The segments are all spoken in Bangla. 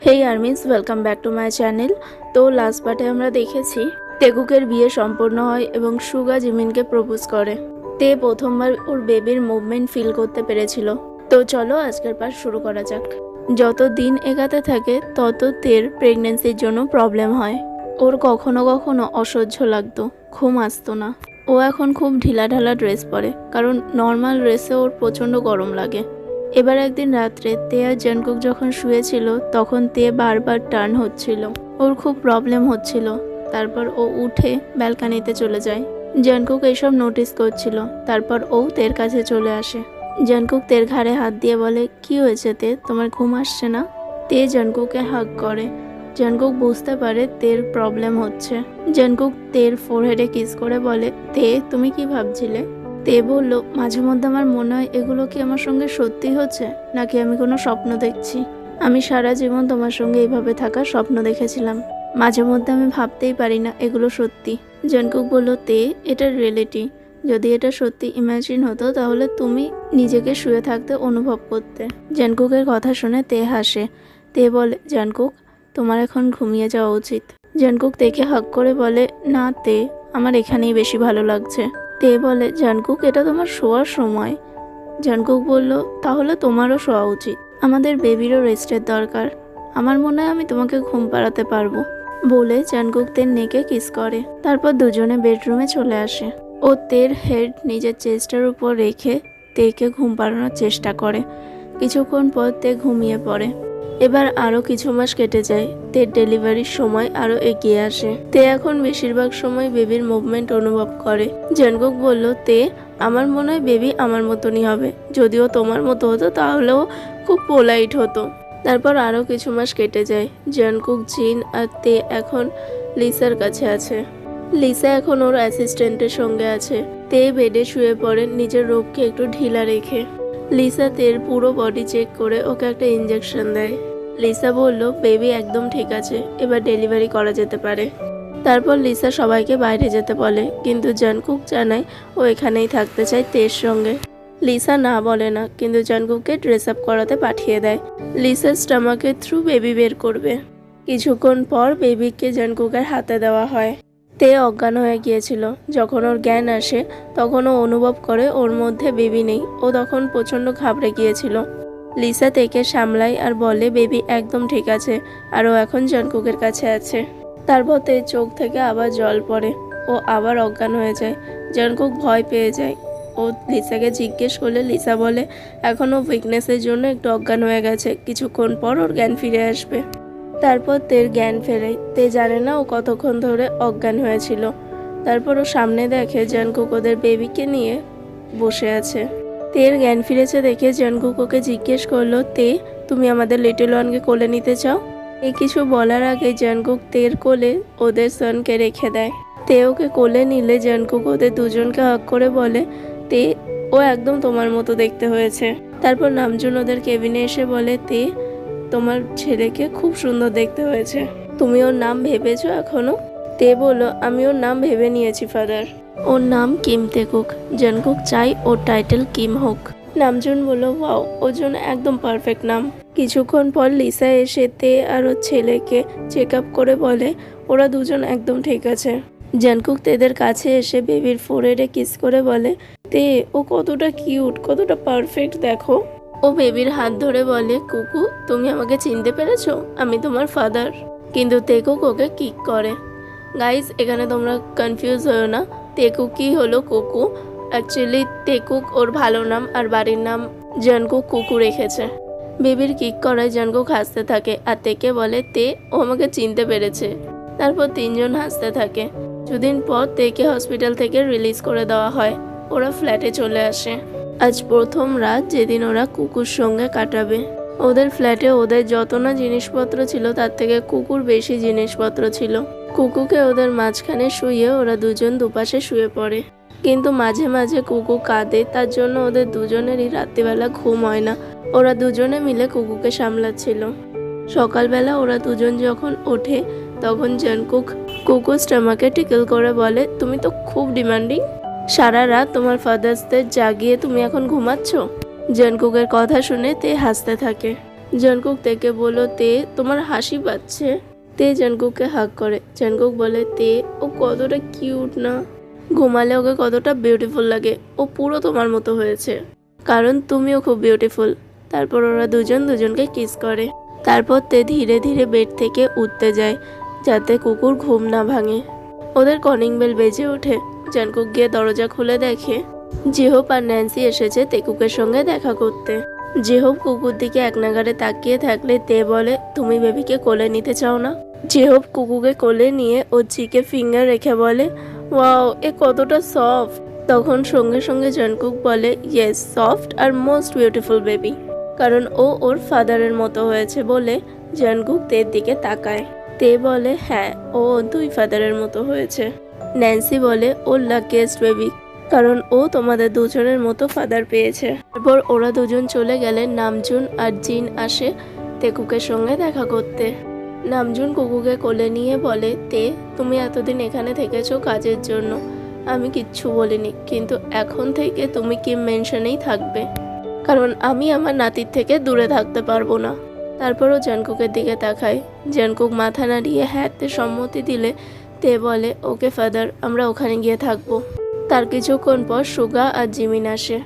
Hey armies, welcome back to my channel. তো লাস্ট পার্টে আমরা দেখেছি তেকুকের বিয়ে সম্পূর্ণ হয় এবং সুগা জিমিনকে প্রপোজ করে। তে প্রথমবার ওর বেবির মুভমেন্ট ফিল করতে পেরেছিল। তো চলো আজকের পার্ট শুরু করা যাক। যত দিন এগাতে থাকে তত তের প্রেগনেন্সির জন্য প্রবলেম হয়। ওর কখনো কখনো অসহ্য লাগতো, ঘুম আসতো না। ও এখন খুব ঢিলা ঢালা ড্রেস পরে, কারণ নর্মাল ড্রেসে ওর প্রচণ্ড গরম লাগে। এবার একদিন রাত্রে তে আর জানকুক যখন শুয়েছিল তখন তে বারবার টার্ন হচ্ছিল, ওর খুব প্রবলেম হচ্ছিল। তারপর ও উঠে ব্যালকানিতে চলে যায়। জানকুক এইসব নোটিস করছিল। তারপর ও তের কাছে চলে আসে। জানকুক তের ঘাড়ে হাত দিয়ে বলে, কি হয়েছে তে, তোমার ঘুম আসছে না? তে জানকুককে হাগ করে। জানকুক বুঝতে পারে তের প্রবলেম হচ্ছে। জানকুক তের ফোরহেডে কিস করে বলে, তে তুমি কি ভাবছিলে? তে বলল, মাঝে মধ্যে আমার মনে হয় এগুলো কি আমার সঙ্গে সত্যি হচ্ছে, নাকি আমি কোনো স্বপ্ন দেখছি। আমি সারা জীবন তোমার সঙ্গে এইভাবে থাকার স্বপ্ন দেখেছিলাম। মাঝে মধ্যে আমি ভাবতেই পারি না এগুলো সত্যি। জানকুক বলল, তে এটা রিয়েলিটি। যদি এটা সত্যি ইমাজিন হতো তাহলে তুমি নিজেকে শুয়ে থাকতে অনুভব করতে। জানকুকের কথা শুনে তে হাসে। তে বলে, জানকুক তোমার এখন ঘুমিয়ে যাওয়া উচিত। জানকুক তেকে হাগ করে বলে, না তে, আমার এখানেই বেশি ভালো লাগছে। তে বলে, জানকুক এটা তোমার শোয়ার সময়। জানকুক বলল, তাহলে তোমারও শোয়া উচিত। আমাদের বেবিরও রেস্টের দরকার। আমার মনে হয় আমি তোমাকে ঘুম পাড়াতে পারবো। বলে জানকুক তের নেকে কিস করে। তারপর দুজনে বেডরুমে চলে আসে। ও তের হেড নিজের চেস্টের উপর রেখে তেকে ঘুম পাড়ানোর চেষ্টা করে। কিছুক্ষণ পর তে ঘুমিয়ে পড়ে। এবার আরও কিছু মাস কেটে যায়। তের ডেলিভারির সময় আরও এগিয়ে আসে। তে এখন বেশিরভাগ সময় বেবির মুভমেন্ট অনুভব করে। জানকুক বলল, তে আমার মনে হয় বেবি আমার মতনই হবে। যদিও তোমার মতো হতো তাহলেও খুব পোলাইট হতো। তারপর আরও কিছু মাস কেটে যায়। জানকুক, জিন আর তে এখন লিসার কাছে আছে। লিসা এখন ওর অ্যাসিস্ট্যান্টের সঙ্গে আছে। তে বেডে শুয়ে পড়ে নিজের রোগকে একটু ঢিলা রেখে। লিসা তের পুরো বডি চেক করে ওকে একটা ইঞ্জেকশন দেয়। লিসা বলল, বেবি একদম ঠিক আছে, এবার ডেলিভারি করা যেতে পারে। তারপর লিসা সবাইকে বাইরে যেতে বলে, কিন্তু জানকুক জানায় ও এখানেই থাকতে চায় তের সঙ্গে। লিসা না বলে না, কিন্তু জানকুককে ড্রেস আপ করাতে পাঠিয়ে দেয়। লিসার স্টমাকের থ্রু বেবি বের করবে। কিছুক্ষণ পর বেবিকে জানকুকের হাতে দেওয়া হয়। তে অজ্ঞান হয়ে গিয়েছিল। যখন ওর জ্ঞান আসে তখন ও অনুভব করে ওর মধ্যে বেবি নেই। ও তখন প্রচণ্ড ঘাবড়ে গিয়েছিল। লিসা তেকে সামলায় আর বলে, বেবি একদম ঠিক আছে, আর ও এখন জানকুকের কাছে আছে। তারপর তে চোখ থেকে আবার জল পড়ে। ও আবার অজ্ঞান হয়ে যায়। জানকুক ভয় পেয়ে যায়। ও লিসাকে জিজ্ঞেস করলে লিসা বলে, এখন ও উইকনেসের জন্য একটু অজ্ঞান হয়ে গেছে, কিছুক্ষণ পর ওর জ্ঞান ফিরে আসবে। তারপর তের জ্ঞান ফেরে। তে জানে না ও কতক্ষণ ধরে অজ্ঞান হয়েছিল। তারপর ও সামনে দেখে জানকুক ওদের বেবিকে নিয়ে বসে আছে। তের জ্ঞান ফিরেছে দেখে জানকুক ওকে জিজ্ঞেস করলো, তে তুমি আমাদের লিটল ওয়ানকে কোলে নিতে চাও? এই কিছু বলার আগে জানকুক তের কোলে ওদের সনকে রেখে দেয়। তে ওকে কোলে নিলে জানকুক ওদের দুজনকে হাগ করে বলে, তে ও একদম তোমার মতো দেখতে হয়েছে। তারপর নামজুন ওদের কেবিনে এসে বলে, তে তোমার ছেলেকে খুব সুন্দর দেখতে হয়েছে। তুমি ওর নাম ভেবেছো এখনো? তে বলল, আমি ওর নাম ভেবে নিয়েছি ফাদার। ওর নাম কিম তেকুক। জানকুক চাই ওর টাইটেল কিম হোক। নামজুন বলল, ওয়াও, ওর জন্য একদম পারফেক্ট নাম। কিছুক্ষণ পর লিসা এসে তে আর ওর ছেলেকে চেক আপ করে বলে ওরা দুজন একদম ঠিক আছে। জানকুক তেদের কাছে এসে বেবির ফোরহেডে কিস করে বলে, তে ও কতটা কিউট, কতটা পারফেক্ট দেখো। ও বেবির হাত ধরে বলে, কুকু তুমি আমাকে চিনতে পেরেছো? আমি তোমার ফাদার। কিন্তু তেকুক ওকে কিক করে। গাইস, এখানে তোমরা কনফিউজ হও না, তেকুক কি হলো কুকু। অ্যাকচুয়ালি তেকুক ওর ভালো নাম, আর বাড়ির নাম জানকুক কুকু রেখেছে। বেবির কিক করায় জানকুক হাসতে থাকে আর তেকে বলে, তে ও আমাকে চিনতে পেরেছে। তারপর তিনজন হাসতে থাকে। দুদিন পর তেকে হসপিটাল থেকে রিলিজ করে দেওয়া হয়। ওরা ফ্ল্যাটে চলে আসে। আজ প্রথম রাত যেদিন ওরা কুকুর সঙ্গে কাটাবে। ওদের ফ্ল্যাটে ওদের যত না জিনিসপত্র ছিল তার থেকে কুকুর বেশি জিনিসপত্র ছিল। কুকুকে ওদের মাঝখানে শুয়ে ওরা দুজন দুপাশে শুয়ে পড়ে। কিন্তু মাঝে মাঝে কুকু কাঁদে, তার জন্য ওদের দুজনেরই রাত্রিবেলা ঘুম হয় না। ওরা দুজনে মিলে কুকুকে সামলাচ্ছিল। সকালবেলা ওরা দুজন যখন ওঠে তখন জানকুক কুকুর স্টমাকে টিকল করে বলে, তুমি তো খুব ডিমান্ডিং। সারা রাত তোমার ফাদার্সদের জাগিয়ে তুমি এখন ঘুমাচ্ছ? জানকুকের কথা শুনে তে হাসতে থাকে। জঙ্কুক তেকে বলল, তে তোমার হাসি পাচ্ছে। তে জঙ্কুককে হাগ করে। জঙ্কুক বলে, তে ও কতটা কিউট না, ঘুমালে ওকে কতটা বিউটিফুল লাগে, ও পুরো তোমার মতো হয়েছে, কারণ তুমিও খুব বিউটিফুল। তারপর ওরা দুজন দুজনকে কিস করে। তারপর তে ধীরে ধীরে বেড থেকে উঠতে যায় যাতে কুকুর ঘুম না ভাঙে। ওদের কলিং বেল বেজে ওঠে। জঙ্কুক গিয়ে দরজা খুলে দেখে জেহোপ আর ন্যান্সি এসেছে তেকুকের সঙ্গে দেখা করতে। জেহোপ কুকুর দিকে এক নাগাড়ে তাকিয়ে থাকলে তে বলে, তুমি বেবিকে কোলে নিতে চাও না? জেহোপ কুকুরকে কোলে নিয়ে ওর চিকে ফিঙ্গার রেখে বলে, ওয়াও এ কতটা সফট। তখন সঙ্গে সঙ্গে জঙ্কুক বলে, ইয়েস সফট আর মোস্ট বিউটিফুল বেবি, কারণ ও ওর ফাদারের মতো হয়েছে বলে জঙ্কুক তের দিকে তাকায়। তে বলে, হ্যাঁ ও দুই ফাদারের মতো হয়েছে। ন্যান্সি বলে, ওর লাকিয়েস্ট বেবি, কারণ ও তোমাদের দুজনের মতো ফাদার পেয়েছে। তারপর ওরা দুজন চলে গেলে নামজুন আর জিন আসে তেকুকের সঙ্গে দেখা করতে। নামজুন কুকুকে কোলে নিয়ে বলে, তে তুমি এতদিন এখানে থেকেছো কাজের জন্য, আমি কিচ্ছু বলিনি, কিন্তু এখন থেকে তুমি কিম মেনশনেই থাকবে, কারণ আমি আমার নাতির থেকে দূরে থাকতে পারবো না। তারপরও জঙ্কুকের দিকে তাকায়। জঙ্কুক মাথা নাড়িয়ে হ্যাঁতে সম্মতি দিলে তে বলে, ওকে ফাদার, আমরা ওখানে গিয়ে থাকবো। তার কিছুক্ষণ পর সুগা আর জিমিন আসে।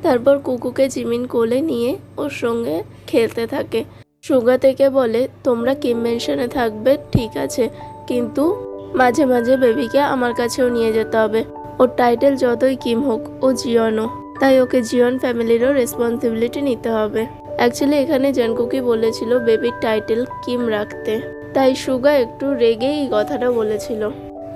তারপর কুকুকে জিমিন কোলে নিয়ে ওর সঙ্গে খেলতে থাকে। সুগা থেকে বলে, তোমরা কিম মেনশনে থাকবে ঠিক আছে, কিন্তু মাঝে মাঝে বেবিকে আমার কাছেও নিয়ে যেতে হবে। ওর টাইটেল যতই কিম হোক, ও জিয়নও, তাই ওকে জিয়ন ফ্যামিলিরও রেসপন্সিবিলিটি নিতে হবে। অ্যাকচুয়ালি এখানে জঙ্কুকই বলেছিল বেবির টাইটেল কিম রাখতে, তাই সুগা একটু রেগেই এই কথাটা বলেছিল।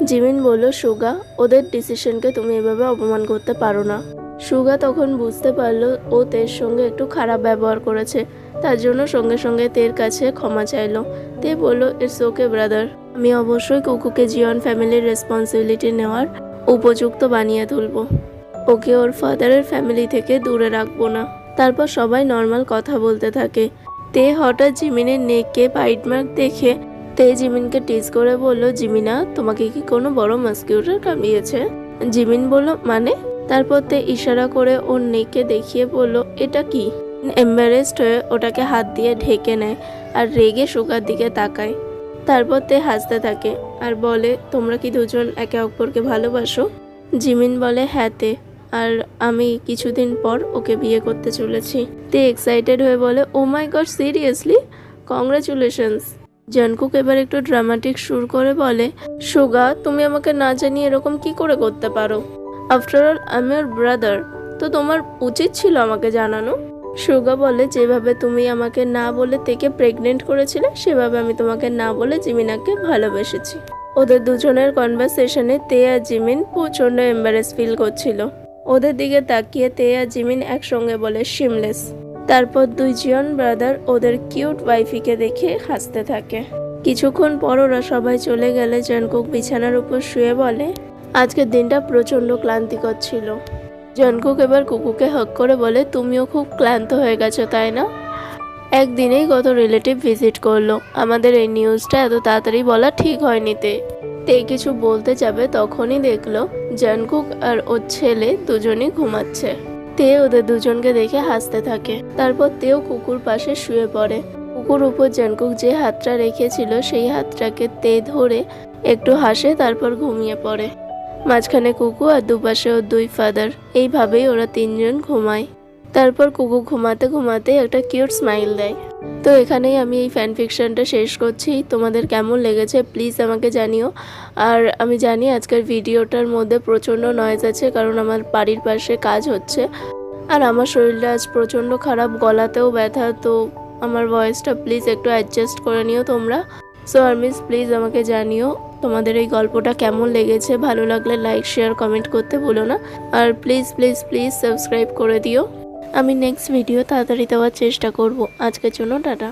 জিমিন বলল, সুগা ওদের ডিসিশনকে তুমি এভাবে অপমান করতে পারো না। সুগা তখন বুঝতে পারলো ও তের সঙ্গে একটু খারাপ ব্যবহার করেছে, তার জন্য সঙ্গে সঙ্গে তের কাছে ক্ষমা চাইলো। তে বলল, ইটস ওকে ব্রাদার, আমি অবশ্যই কুকুকে জিয়ন ফ্যামিলির রেসপন্সিবিলিটি নেওয়ার উপযুক্ত বানিয়ে তুলবো, ওকে ওর ফাদারের ফ্যামিলি থেকে দূরে রাখবো না। তারপর সবাই নর্মাল কথা বলতে থাকে। তে হঠাৎ জিমিনের নেককে বাইট মার্ক দেখে তে জিমিনকে টিজ করে বলল, জিমিনা তোমাকে কি কোনো বড় মস্কিউটার কামড়িয়েছে? জিমিন বলল, মানে? তারপর তে ইশারা করে ওর নেককে দেখিয়ে বলল, এটা কি? এম্বারেসড হয়ে ওটাকে হাত দিয়ে ঢেকে নেয় আর রেগে সুগার দিকে তাকায়। তারপর তে হাসতে থাকে আর বলে, তোমরা কি দুজন একে অপরকে ভালোবাসো? জিমিন বলে, হ্যাঁ তে, আর আমি কিছুদিন পর ওকে বিয়ে করতে চলেছি। তে এক্সাইটেড হয়ে বলে, ও মাই গড সিরিয়াসলি, কংগ্রাচুলেশনস। জঙ্কুক এবার একটু ড্রামাটিক সুর করে বলে, সুগা তুমি আমাকে না জানিয়ে এরকম কি করে করতে পারো? আফটার অল আমি ওর ব্রাদার, তো তোমার উচিত ছিল আমাকে জানানো। সুগা বলে, যেভাবে তুমি আমাকে না বলে তেকে প্রেগনেন্ট করেছিলে, সেভাবে আমি তোমাকে না বলে জিমিনাকে ভালোবেসেছি। ওদের দুজনের কনভারসেশনে তে আর জিমিন প্রচণ্ড এম্বারেস ফিল করছিল। ওদের দিকে তাকিয়ে তে আর জিমিন একসঙ্গে বলে, শিমলেস। তারপর দুই জিয়ন ব্রাদার ওদের কিউট ওয়াইফিকে দেখে হাসতে থাকে। কিছুক্ষণ পর ওরা সবাই চলে গেলে জঙ্কুক বিছানার উপর শুয়ে বলে, আজকের দিনটা প্রচণ্ড ক্লান্তিকর ছিল। জঙ্কুক এবার কুকুকে হক করে বলে, তুমিও খুব ক্লান্ত হয়ে গেছো তাই না? একদিনেই কত রিলেটিভ ভিজিট করলো, আমাদের এই নিউজটা এত তাড়াতাড়ি বলা ঠিক হয়নি। তে কিছু বলতে যাবে তখনই দেখলো জঙ্কুক আর ওর ছেলে দুজনই ঘুমাচ্ছে। তে ওদের দুজনকে দেখে হাসতে থাকে। তারপর তেও কুকুর পাশে শুয়ে পড়ে। কুকুর উপর জঙ্কুক যে হাতটা রেখেছিল সেই হাতটাকে তে ধরে একটু হাসে, তারপর ঘুমিয়ে পড়ে। মাঝখানে কুকু আর দুপাশে ওর দুই ফাদার, এইভাবেই ওরা তিনজন ঘুমায়। তারপর কুকু ঘুমাতে ঘুমাতে একটা কিউট স্মাইল দেয়। তো এখানেই আমি এই ফ্যান ফিকশনটা শেষ করছি। তোমাদের কেমন লেগেছে প্লিজ আমাকে জানিও। আর আমি জানি আজকের ভিডিওটার মধ্যে প্রচণ্ড নয়েজ আছে, কারণ আমার বাড়ির পাশে কাজ হচ্ছে আর আমার শরীরটা আজ প্রচণ্ড খারাপ, গলাতেও ব্যথা, তো আমার ভয়েসটা প্লিজ একটু অ্যাডজাস্ট করে নিও তোমরা। সো আর্মিস প্লিজ আমাকে জানিও তোমাদের এই গল্পটা কেমন লেগেছে। ভালো লাগলে লাইক শেয়ার কমেন্ট করতে ভুলো না। আর প্লিজ প্লিজ প্লিজ সাবস্ক্রাইব করে দিও। আমি নেক্সট ভিডিও তাড়াতাড়ি দেওয়ার চেষ্টা করব। আজকের জন্য টাটা।